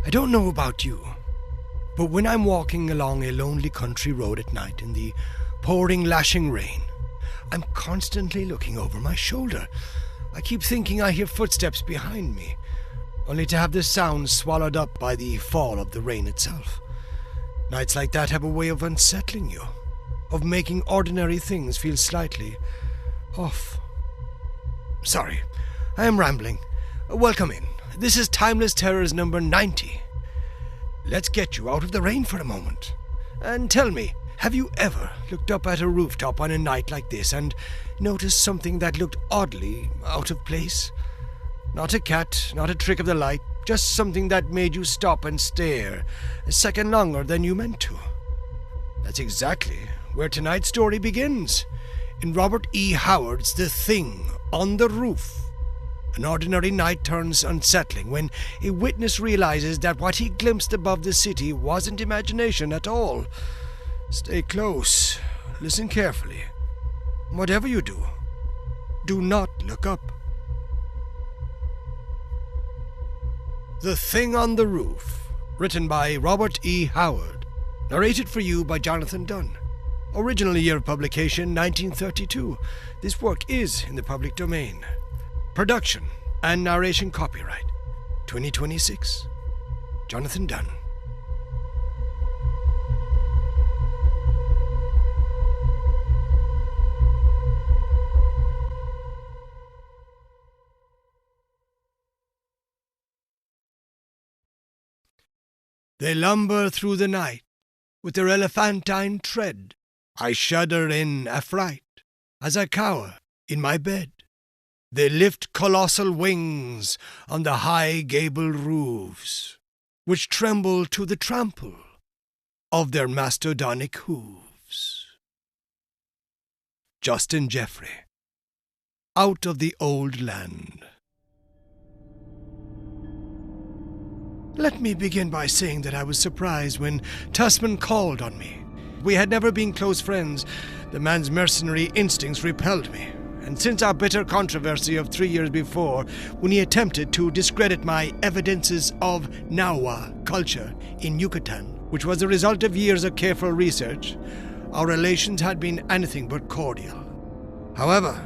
I don't know about you, but when I'm walking along a lonely country road at night in the pouring, lashing rain, I'm constantly looking over my shoulder. I keep thinking I hear footsteps behind me, only to have the sound swallowed up by the fall of the rain itself. Nights like that have a way of unsettling you, of making ordinary things feel slightly off. Sorry, I am rambling. Welcome in. This is Timeless Terrors number 90. Let's get you out of the rain for a moment. And tell me, have you ever looked up at a rooftop on a night like this and noticed something that looked oddly out of place? Not a cat, not a trick of the light, just something that made you stop and stare a second longer than you meant to. That's exactly where tonight's story begins, in Robert E. Howard's The Thing on the Roof. An ordinary night turns unsettling when a witness realizes that what he glimpsed above the city wasn't imagination at all. Stay close, listen carefully. Whatever you do, do not look up. The Thing on the Roof, written by Robert E. Howard, narrated for you by Jonathan Dunne. Original year of publication 1932. This work is in the public domain. Production and narration copyright 2026. Jonathan Dunne. They lumber through the night with their elephantine tread. I shudder in affright as I cower in my bed. They lift colossal wings on the high gable roofs, which tremble to the trample of their mastodonic hooves. Justin Jeffrey, Out of the Old Land. Let me begin by saying that I was surprised when Tussman called on me. We had never been close friends. The man's mercenary instincts repelled me. And since our bitter controversy of 3 years before, when he attempted to discredit my evidences of Nahua culture in Yucatan, which was the result of years of careful research, our relations had been anything but cordial. However,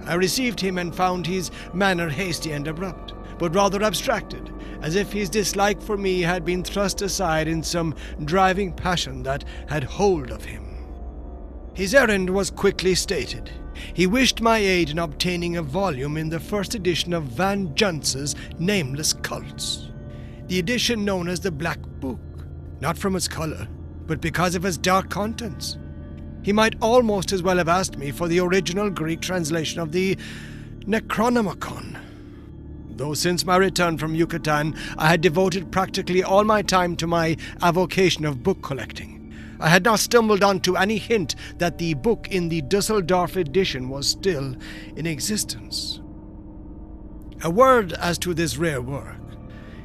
I received him and found his manner hasty and abrupt, but rather abstracted, as if his dislike for me had been thrust aside in some driving passion that had hold of him. His errand was quickly stated. He wished my aid in obtaining a volume in the first edition of Van Junce's Nameless Cults, the edition known as the Black Book, not from its color, but because of its dark contents. He might almost as well have asked me for the original Greek translation of the Necronomicon. Though since my return from Yucatan, I had devoted practically all my time to my avocation of book collecting. I had not stumbled onto any hint that the book in the Dusseldorf edition was still in existence. A word as to this rare work.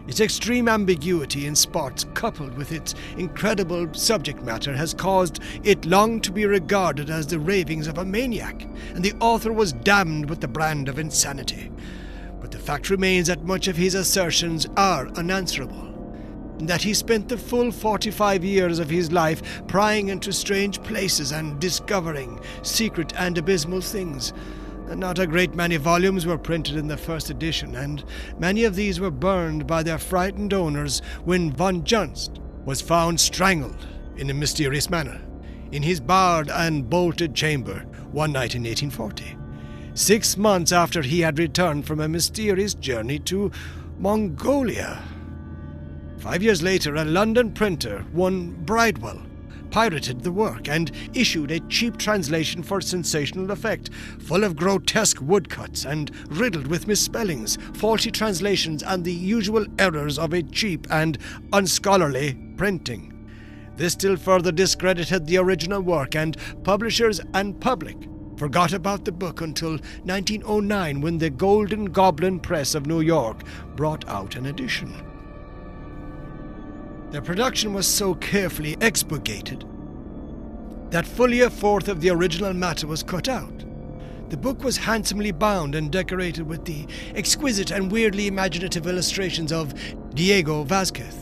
Its extreme ambiguity in spots, coupled with its incredible subject matter, has caused it long to be regarded as the ravings of a maniac, and the author was damned with the brand of insanity. But the fact remains that much of his assertions are unanswerable, and that he spent the full 45 years of his life prying into strange places and discovering secret and abysmal things. And not a great many volumes were printed in the first edition, and many of these were burned by their frightened owners when von Junst was found strangled in a mysterious manner in his barred and bolted chamber one night in 1840. 6 months after he had returned from a mysterious journey to Mongolia. 5 years later, a London printer, one Bridewell, pirated the work and issued a cheap translation for sensational effect, full of grotesque woodcuts and riddled with misspellings, faulty translations, and the usual errors of a cheap and unscholarly printing. This still further discredited the original work, and publishers and public forgot about the book until 1909, when the Golden Goblin Press of New York brought out an edition. The production was so carefully expurgated that fully a fourth of the original matter was cut out. The book was handsomely bound and decorated with the exquisite and weirdly imaginative illustrations of Diego Vázquez,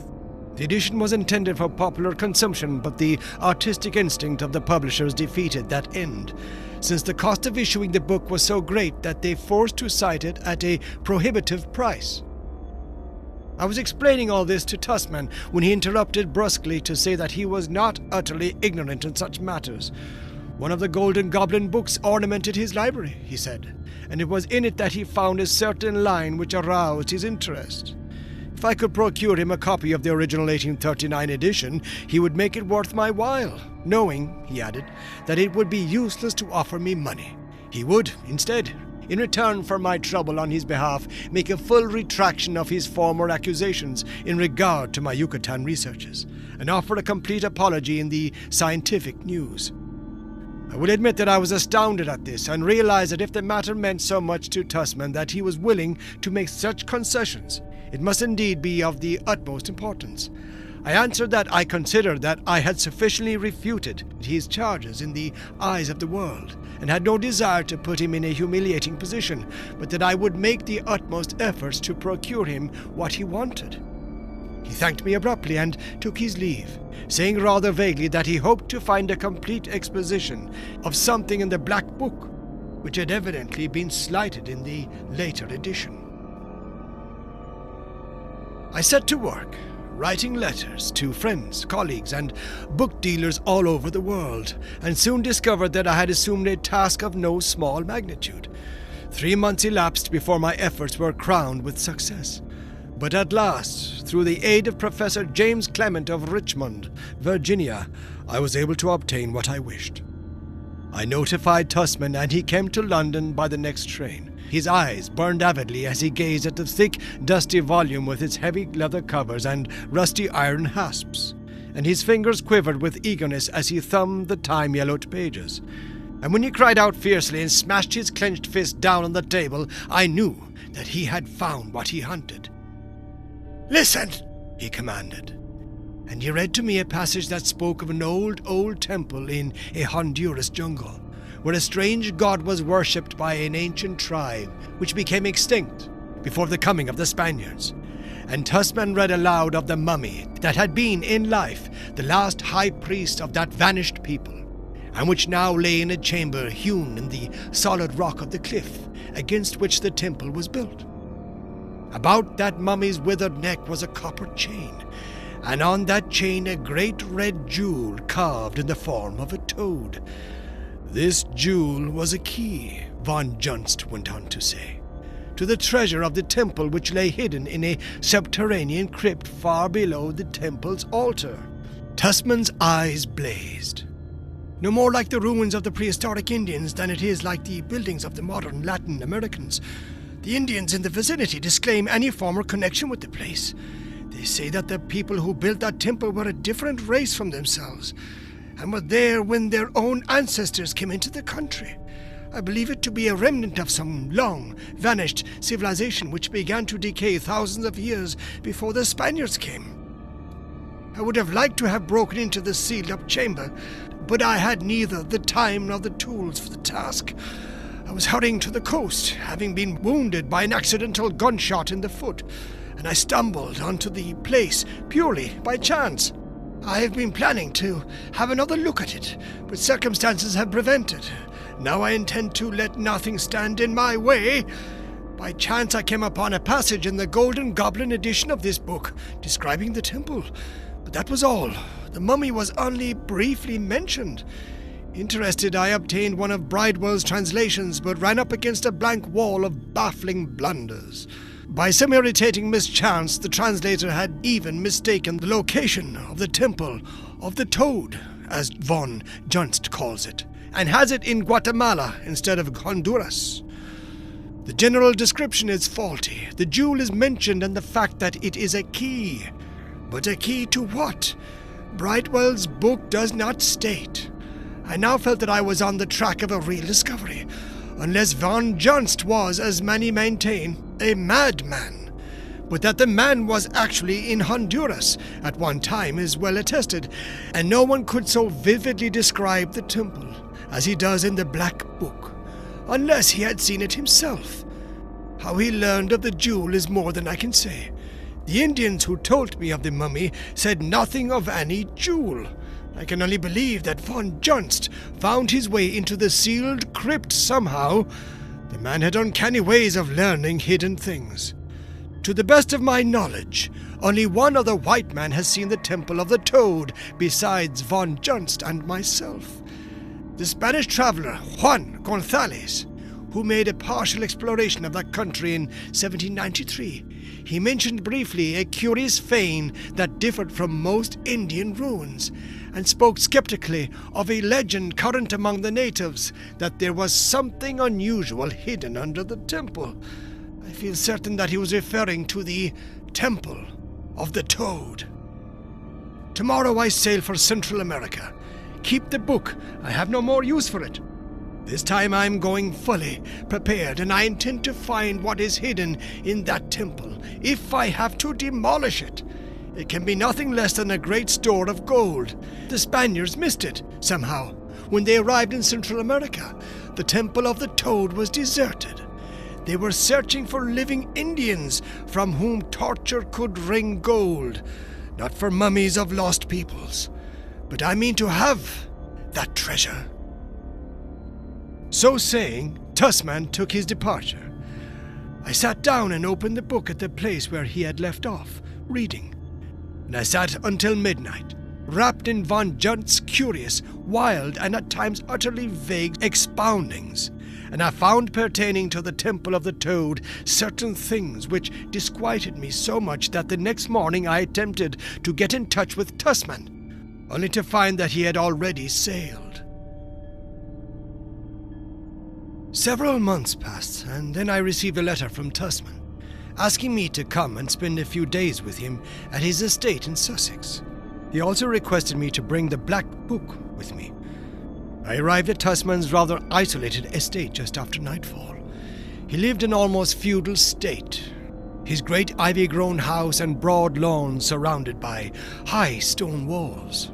The edition was intended for popular consumption, but the artistic instinct of the publishers defeated that end, since the cost of issuing the book was so great that they forced to cite it at a prohibitive price. I was explaining all this to Tussman when he interrupted brusquely to say that he was not utterly ignorant in such matters. One of the Golden Goblin books ornamented his library, he said, and it was in it that he found a certain line which aroused his interest. If I could procure him a copy of the original 1839 edition, he would make it worth my while, knowing, he added, that it would be useless to offer me money. He would, instead, in return for my trouble on his behalf, make a full retraction of his former accusations in regard to my Yucatan researches, and offer a complete apology in the scientific news. I will admit that I was astounded at this, and realized that if the matter meant so much to Tussman that he was willing to make such concessions, it must indeed be of the utmost importance. I answered that I considered that I had sufficiently refuted his charges in the eyes of the world, and had no desire to put him in a humiliating position, but that I would make the utmost efforts to procure him what he wanted. He thanked me abruptly and took his leave, saying rather vaguely that he hoped to find a complete exposition of something in the Black Book, which had evidently been slighted in the later edition. I set to work, writing letters to friends, colleagues, and book dealers all over the world, and soon discovered that I had assumed a task of no small magnitude. 3 months elapsed before my efforts were crowned with success. But at last, through the aid of Professor James Clement of Richmond, Virginia, I was able to obtain what I wished. I notified Tussman, and he came to London by the next train. His eyes burned avidly as he gazed at the thick, dusty volume with its heavy leather covers and rusty iron hasps, and his fingers quivered with eagerness as he thumbed the time-yellowed pages. And when he cried out fiercely and smashed his clenched fist down on the table, I knew that he had found what he hunted. "Listen," he commanded, and he read to me a passage that spoke of an old temple in a Honduras jungle, where a strange god was worshipped by an ancient tribe which became extinct before the coming of the Spaniards. And Tussman read aloud of the mummy that had been, in life, the last high priest of that vanished people, and which now lay in a chamber hewn in the solid rock of the cliff against which the temple was built. About that mummy's withered neck was a copper chain, and on that chain a great red jewel carved in the form of a toad. This jewel was a key, von Junst went on to say, to the treasure of the temple which lay hidden in a subterranean crypt far below the temple's altar. Tussman's eyes blazed. No more like the ruins of the prehistoric Indians than it is like the buildings of the modern Latin Americans. The Indians in the vicinity disclaim any former connection with the place. They say that the people who built that temple were a different race from themselves, and were there when their own ancestors came into the country. I believe it to be a remnant of some long, vanished civilization which began to decay thousands of years before the Spaniards came. I would have liked to have broken into the sealed-up chamber, but I had neither the time nor the tools for the task. I was hurrying to the coast, having been wounded by an accidental gunshot in the foot, and I stumbled onto the place purely by chance. I have been planning to have another look at it, but circumstances have prevented. Now I intend to let nothing stand in my way. By chance I came upon a passage in the Golden Goblin edition of this book, describing the temple, but that was all. The mummy was only briefly mentioned. Interested, I obtained one of Bridewell's translations, but ran up against a blank wall of baffling blunders. By some irritating mischance, the translator had even mistaken the location of the Temple of the Toad, as von Junst calls it, and has it in Guatemala instead of Honduras. The general description is faulty. The jewel is mentioned and the fact that it is a key. But a key to what? Bridewell's book does not state. I now felt that I was on the track of a real discovery, unless von Junst was, as many maintain, a madman. But that the man was actually in Honduras at one time is well attested, and no one could so vividly describe the temple as he does in the Black Book, unless he had seen it himself. How he learned of the jewel is more than I can say. The Indians who told me of the mummy said nothing of any jewel. I can only believe that von Junst found his way into the sealed crypt somehow. The man had uncanny ways of learning hidden things. To the best of my knowledge, only one other white man has seen the Temple of the Toad besides von Junst and myself. The Spanish traveler Juan Gonzalez, who made a partial exploration of that country in 1793. He mentioned briefly a curious fane that differed from most Indian ruins, and spoke skeptically of a legend current among the natives that there was something unusual hidden under the temple. I feel certain that he was referring to the Temple of the Toad. Tomorrow I sail for Central America. Keep the book. I have no more use for it. This time I'm going fully prepared, and I intend to find what is hidden in that temple, if I have to demolish it. It can be nothing less than a great store of gold. The Spaniards missed it, somehow. When they arrived in Central America, the Temple of the Toad was deserted. They were searching for living Indians from whom torture could wring gold, not for mummies of lost peoples. But I mean to have that treasure. So saying, Tussman took his departure. I sat down and opened the book at the place where he had left off, reading. And I sat until midnight, wrapped in von Junst's curious, wild, and at times utterly vague expoundings. And I found pertaining to the Temple of the Toad certain things which disquieted me so much that the next morning I attempted to get in touch with Tussman, only to find that he had already sailed. Several months passed, and then I received a letter from Tussman, asking me to come and spend a few days with him at his estate in Sussex. He also requested me to bring the Black Book with me. I arrived at Tussman's rather isolated estate just after nightfall. He lived in almost feudal state, his great ivy-grown house and broad lawn surrounded by high stone walls.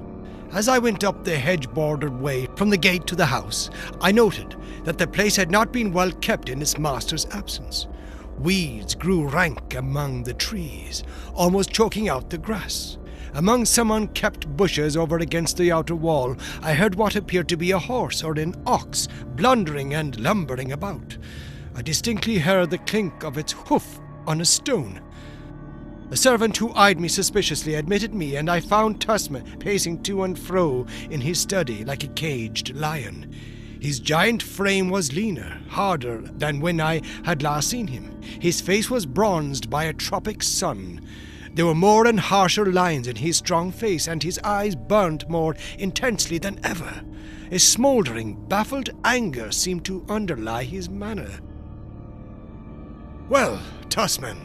As I went up the hedge-bordered way from the gate to the house, I noted that the place had not been well kept in its master's absence. Weeds grew rank among the trees, almost choking out the grass. Among some unkept bushes over against the outer wall, I heard what appeared to be a horse or an ox blundering and lumbering about. I distinctly heard the clink of its hoof on a stone. A servant who eyed me suspiciously admitted me, and I found Tussman pacing to and fro in his study like a caged lion. His giant frame was leaner, harder than when I had last seen him. His face was bronzed by a tropic sun. There were more and harsher lines in his strong face, and his eyes burnt more intensely than ever. A smouldering, baffled anger seemed to underlie his manner. "Well, Tussman,"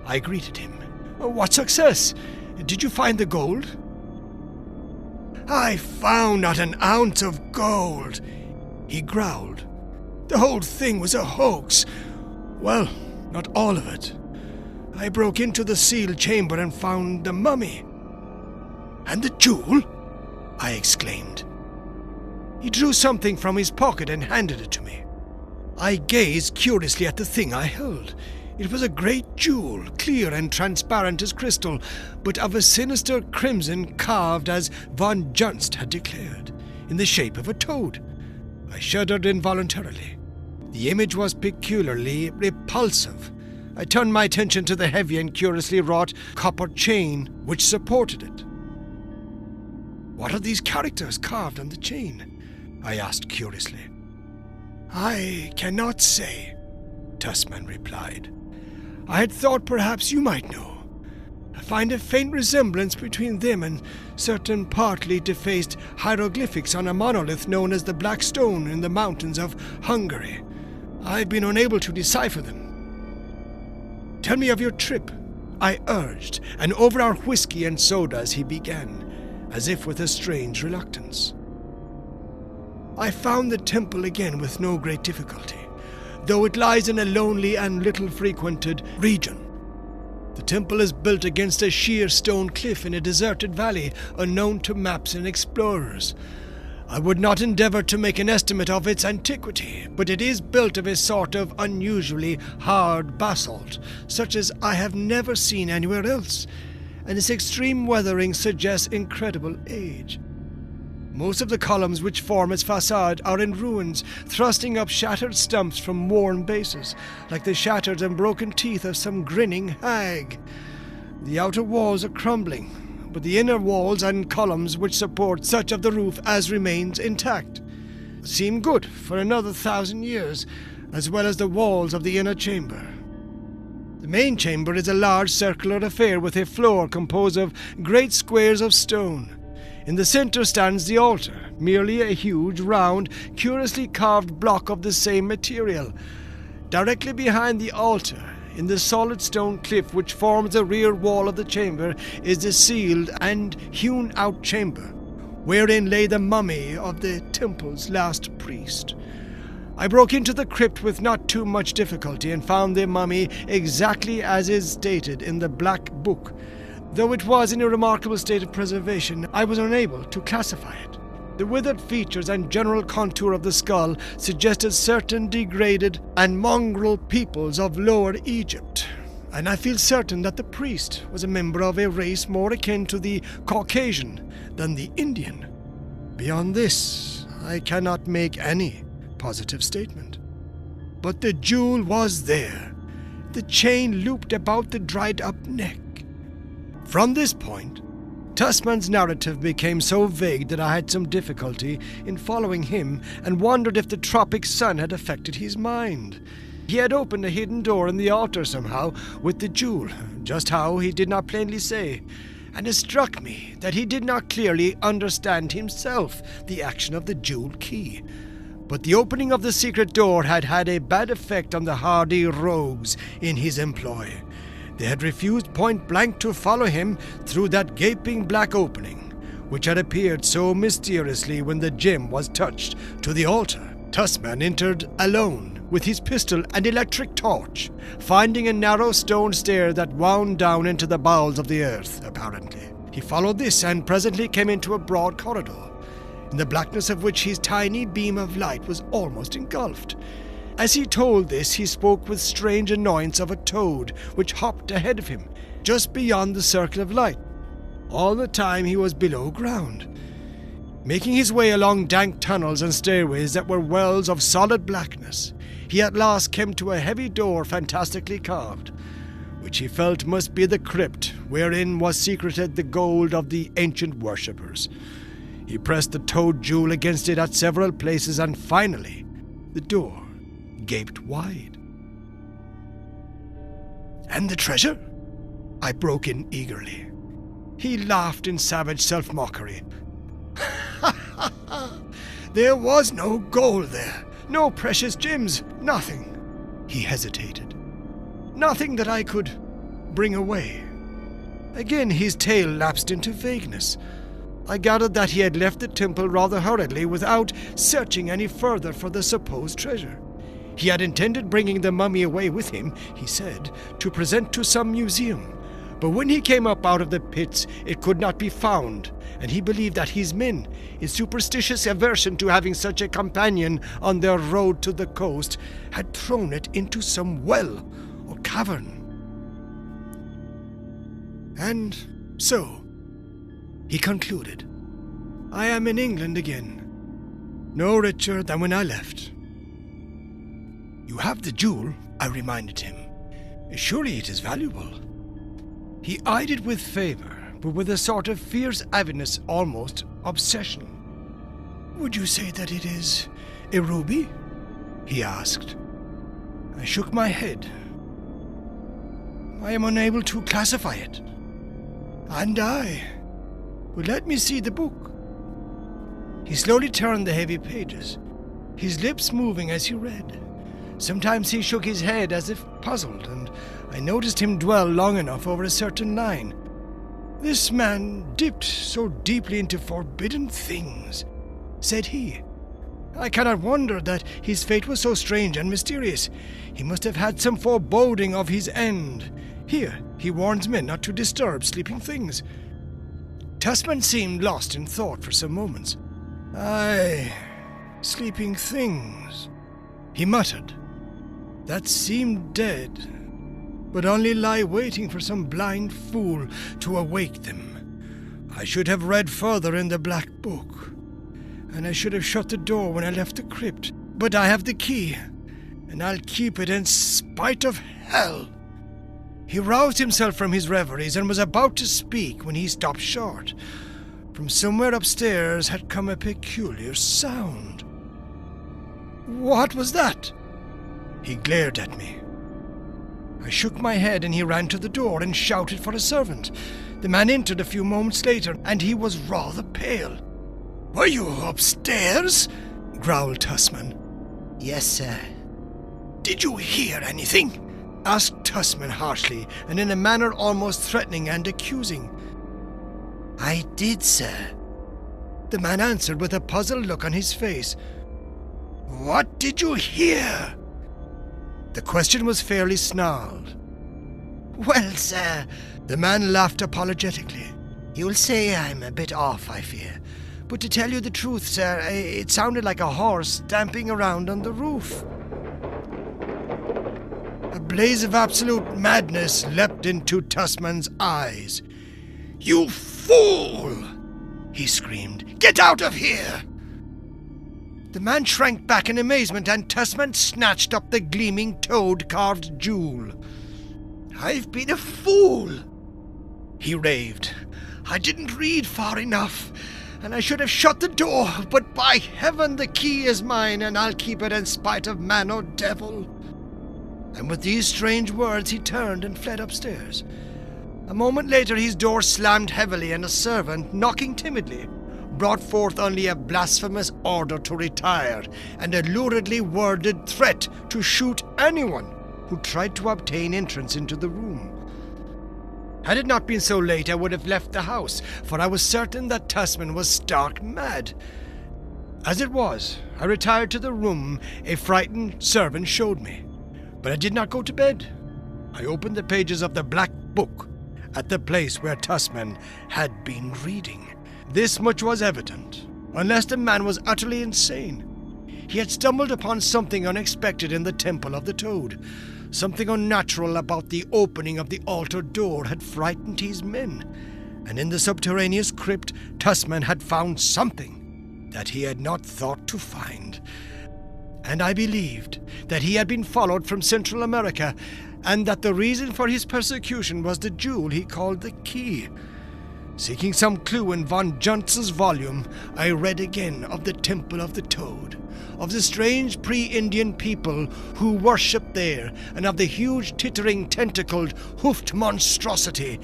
I greeted him. "What success? Did you find the gold?" "I found not an ounce of gold," he growled. "The whole thing was a hoax. Well, not all of it. I broke into the sealed chamber and found the mummy." "And the jewel?" I exclaimed. He drew something from his pocket and handed it to me. I gazed curiously at the thing I held. It was a great jewel, clear and transparent as crystal, but of a sinister crimson, carved as von Junst had declared, in the shape of a toad. I shuddered involuntarily. The image was peculiarly repulsive. I turned my attention to the heavy and curiously wrought copper chain which supported it. "What are these characters carved on the chain?" I asked curiously. "I cannot say," Tussman replied. "I had thought perhaps you might know. I find a faint resemblance between them and certain partly defaced hieroglyphics on a monolith known as the Black Stone in the mountains of Hungary. I've been unable to decipher them." "Tell me of your trip," I urged, and over our whiskey and sodas he began, as if with a strange reluctance. "I found the temple again with no great difficulty, though it lies in a lonely and little frequented region. The temple is built against a sheer stone cliff in a deserted valley unknown to maps and explorers. I would not endeavor to make an estimate of its antiquity, but it is built of a sort of unusually hard basalt, such as I have never seen anywhere else, and its extreme weathering suggests incredible age. Most of the columns which form its facade are in ruins, thrusting up shattered stumps from worn bases, like the shattered and broken teeth of some grinning hag. The outer walls are crumbling, but the inner walls and columns which support such of the roof as remains intact seem good for another 1,000 years, as well as the walls of the inner chamber. The main chamber is a large circular affair with a floor composed of great squares of stone. In the center stands the altar, merely a huge, round, curiously carved block of the same material. Directly behind the altar, in the solid stone cliff which forms the rear wall of the chamber, is the sealed and hewn-out chamber, wherein lay the mummy of the temple's last priest. I broke into the crypt with not too much difficulty and found the mummy exactly as is stated in the Black Book. Though it was in a remarkable state of preservation, I was unable to classify it. The withered features and general contour of the skull suggested certain degraded and mongrel peoples of Lower Egypt, and I feel certain that the priest was a member of a race more akin to the Caucasian than the Indian. Beyond this, I cannot make any positive statement. But the jewel was there, the chain looped about the dried-up neck. From this point, Tusman's narrative became so vague that I had some difficulty in following him and wondered if the tropic sun had affected his mind. He had opened a hidden door in the altar somehow with the jewel, just how he did not plainly say, and it struck me that he did not clearly understand himself the action of the jewel key. But the opening of the secret door had had a bad effect on the hardy rogues in his employ. They had refused point-blank to follow him through that gaping black opening, which had appeared so mysteriously when the gem was touched to the altar. Tusman entered alone, with his pistol and electric torch, finding a narrow stone stair that wound down into the bowels of the earth, apparently. He followed this and presently came into a broad corridor, in the blackness of which his tiny beam of light was almost engulfed. As he told this, he spoke with strange annoyance of a toad which hopped ahead of him, just beyond the circle of light. All the time he was below ground, making his way along dank tunnels and stairways that were wells of solid blackness. He at last came to a heavy door fantastically carved, which he felt must be the crypt wherein was secreted the gold of the ancient worshippers. He pressed the toad jewel against it at several places, and finally the door gaped wide. "And the treasure?" I broke in eagerly. He laughed in savage self-mockery. "There was no gold there, no precious gems, nothing." He hesitated. "Nothing that I could bring away." Again his tale lapsed into vagueness. I gathered that he had left the temple rather hurriedly without searching any further for the supposed treasure. He had intended bringing the mummy away with him, he said, to present to some museum. But when he came up out of the pits, it could not be found, and he believed that his men, in superstitious aversion to having such a companion on their road to the coast, had thrown it into some well or cavern. And so, he concluded, I am in England again, no richer than when I left. "You have the jewel," I reminded him. "Surely it is valuable." He eyed it with favor, but with a sort of fierce avidness, almost obsession. "Would you say that it is a ruby?" he asked. I shook my head. "I am unable to classify it." "And I. But let me see the book." He slowly turned the heavy pages, his lips moving as he read. Sometimes he shook his head as if puzzled, and I noticed him dwell long enough over a certain line. "This man dipped so deeply into forbidden things," said he. "I cannot wonder that his fate was so strange and mysterious. He must have had some foreboding of his end. Here, he warns men not to disturb sleeping things." Tusman seemed lost in thought for some moments. "Aye, sleeping things," he muttered, "that seemed dead, but only lie waiting for some blind fool to awake them. I should have read further in the black book, and I should have shut the door when I left the crypt, but I have the key, and I'll keep it in spite of hell." He roused himself from his reveries and was about to speak when he stopped short. From somewhere upstairs had come a peculiar sound. "What was that?" He glared at me. I shook my head and he ran to the door and shouted for a servant. The man entered a few moments later, and he was rather pale. "Were you upstairs?" growled Tussman. "Yes, sir." "Did you hear anything?" asked Tussman harshly, and in a manner almost threatening and accusing. "I did, sir." The man answered with a puzzled look on his face. "What did you hear?" The question was fairly snarled. "Well, sir," the man laughed apologetically. "you'll say I'm a bit off, I fear. But to tell you the truth, sir, it sounded like a horse stamping around on the roof." A blaze of absolute madness leapt into Tussman's eyes. "You fool!" he screamed. "Get out of here!" The man shrank back in amazement, and Tussman snatched up the gleaming toad-carved jewel. "I've been a fool," he raved. "I didn't read far enough, and I should have shut the door, but by heaven the key is mine, and I'll keep it in spite of man or devil." And with these strange words he turned and fled upstairs. A moment later his door slammed heavily, and a servant, knocking timidly, brought forth only a blasphemous order to retire and a luridly worded threat to shoot anyone who tried to obtain entrance into the room. Had it not been so late, I would have left the house, for I was certain that Tussman was stark mad. As it was, I retired to the room a frightened servant showed me. But I did not go to bed. I opened the pages of the black book at the place where Tussman had been reading. This much was evident, unless the man was utterly insane. He had stumbled upon something unexpected in the Temple of the Toad. Something unnatural about the opening of the altar door had frightened his men, and in the subterraneous crypt Tussman had found something that he had not thought to find. And I believed that he had been followed from Central America, and that the reason for his persecution was the jewel he called the key. Seeking some clue in von Juntz's volume, I read again of the Temple of the Toad, of the strange pre-Indian people who worshipped there, and of the huge tittering tentacled hoofed monstrosity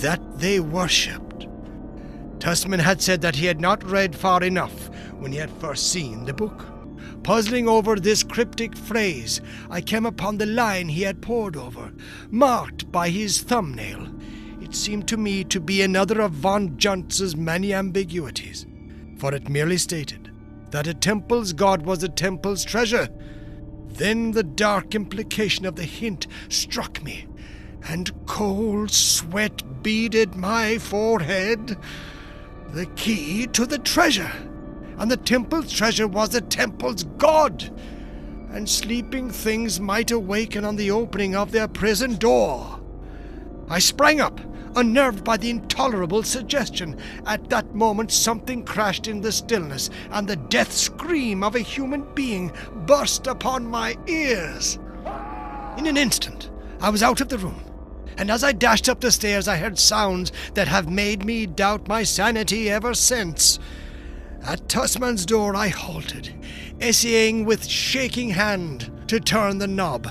that they worshipped. Tussman had said that he had not read far enough when he had first seen the book. Puzzling over this cryptic phrase, I came upon the line he had pored over, marked by his thumbnail. It seemed to me to be another of von Juntz's many ambiguities, for it merely stated that a temple's god was a temple's treasure. Then the dark implication of the hint struck me, and cold sweat beaded my forehead. The key to the treasure! And the temple's treasure was the temple's god, and sleeping things might awaken on the opening of their prison door. I sprang up, unnerved by the intolerable suggestion. At that moment something crashed in the stillness, and the death scream of a human being burst upon my ears. In an instant, I was out of the room, and as I dashed up the stairs I heard sounds that have made me doubt my sanity ever since. At Tussman's door I halted, essaying with shaking hand to turn the knob.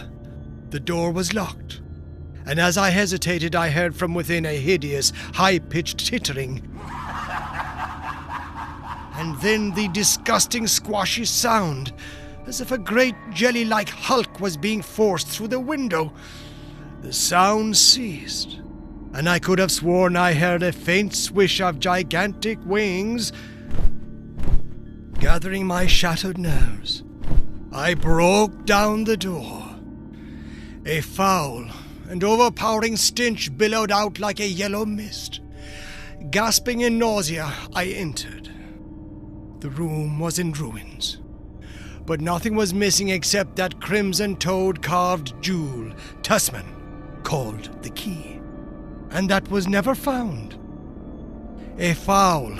The door was locked, and as I hesitated I heard from within a hideous, high-pitched tittering, and then the disgusting squashy sound, as if a great jelly-like hulk was being forced through the window. The sound ceased, and I could have sworn I heard a faint swish of gigantic wings. Gathering my shattered nerves, I broke down the door. A foul and overpowering stench billowed out like a yellow mist. Gasping in nausea, I entered. The room was in ruins, but nothing was missing except that crimson-toed carved jewel Tussman called the key, and that was never found. A foul,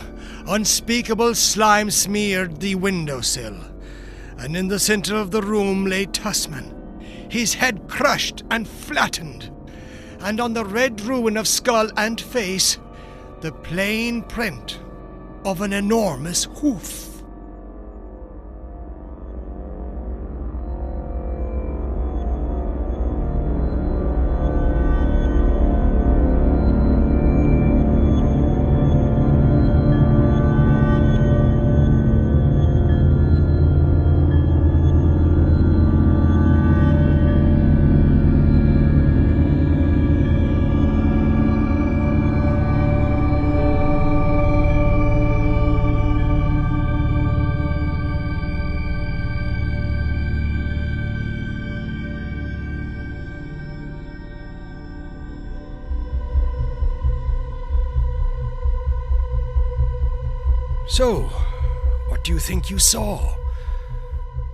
unspeakable slime smeared the windowsill, and in the center of the room lay Tussman, his head crushed and flattened, and on the red ruin of skull and face, the plain print of an enormous hoof. So, what do you think you saw?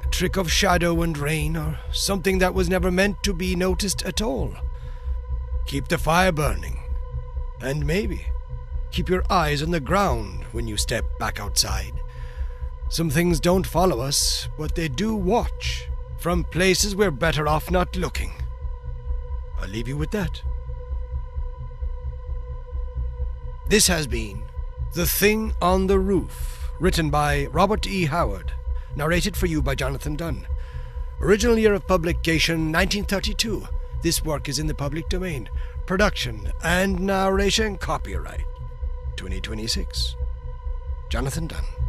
A trick of shadow and rain, or something that was never meant to be noticed at all? Keep the fire burning, and maybe keep your eyes on the ground when you step back outside. Some things don't follow us, but they do watch, from places we're better off not looking. I'll leave you with that. This has been The Thing on the Roof, written by Robert E. Howard, narrated for you by Jonathan Dunne. Original year of publication 1932. This work is in the public domain. Production and narration copyright 2026. Jonathan Dunne.